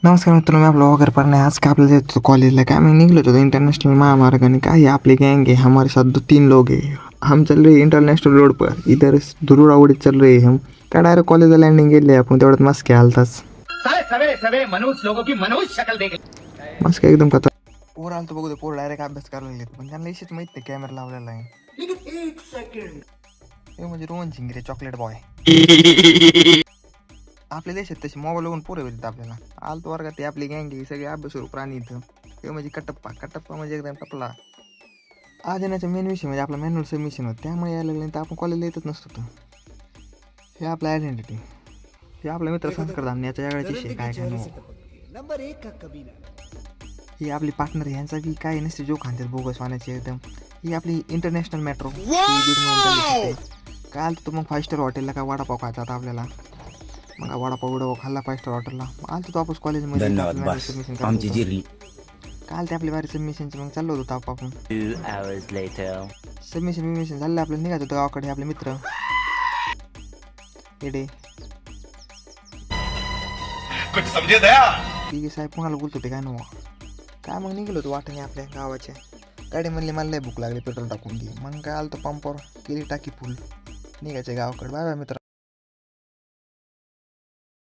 नमस्कार मित्रांनो, मी आपला वगैरे पण आज का आपल्याला जायचं कॉलेजला काय मी निघलो होतो इंटरनेशनल महामार्गाने। काय आपली गैंग है, हमारे साथ 2-3 लोग हैं। हम चल रहे इंटरनेशनल रोड पर, इधर धुरुड़ उड़ीत चल रहे हम। काय डायरेक्ट कॉलेजला लँडिंग गेले आपण, तेवढ्यात मस्के आलताच। सवे मनुष्य लोगों की मनुष्य शक्ल देख मस्के एकदम खतर पोर आलतो बघू, पोर डायरेक्ट अभ्यास करायला लागले, पण त्यांना इशेच माहित नाही कॅमेरा लावलेला आहे। हे म्हणजे रोहन झिंगरे चॉकलेट बॉय। आपल्या देशात तशी मोबाईल बघून पोरं भेटतात आपल्याला। आलतो वर्गात ते आपली गँग ही सगळे अभ्यासू प्राणी इथं। ते म्हणजे कटप्पा म्हणजे एकदम टपला। आज येण्याचा मेन विषय म्हणजे आपला मॅन्युअल सबमिशन होतं, त्यामुळे यायला लागलं तर आपण कॉलेजला येतच नसतो। तर हे आपलं आयडेंटिटी, हे आपला मित्र संस्कार धामणे याचा वेगळाच विषय काय काय नंबर 1 का कबीला। ही आपली पार्टनर, ह्यांचा बी काय नसते जो खांद्यात बोगस वाण्याचे एकदम। ही आपली इंटरनॅशनल मेट्रो काय आलं, तो मग 5 स्टार हॉटेलला काय वडापाव खायचा आता आपल्याला। मग वडापाव खाल्ला 5 स्टार हॉटेलला, मग आलतो तो आपण कॉलेजमध्ये सबमिशन करायचं। काल ते आपल्या बारी सबमिशनचे मग चाललो होतो आपण 2 hours later. सबमिशन झालं आपलं, निघायचं होतं गावाकडे। आपले मित्र येडे कुछ समझे दया ठीक आहे साहेब, कोणाला बोलतो ते काय नव्हा काय। मग निघालो होतो वाटेने आपल्या गावाच्या। गाडी म्हणली मला लय भूक लागली, पेट्रोल टाकून घे। मग काय आलं तो पंपावर, केली टाकी फुल, निघायचं गावाकडे। बाय बाय मित्र।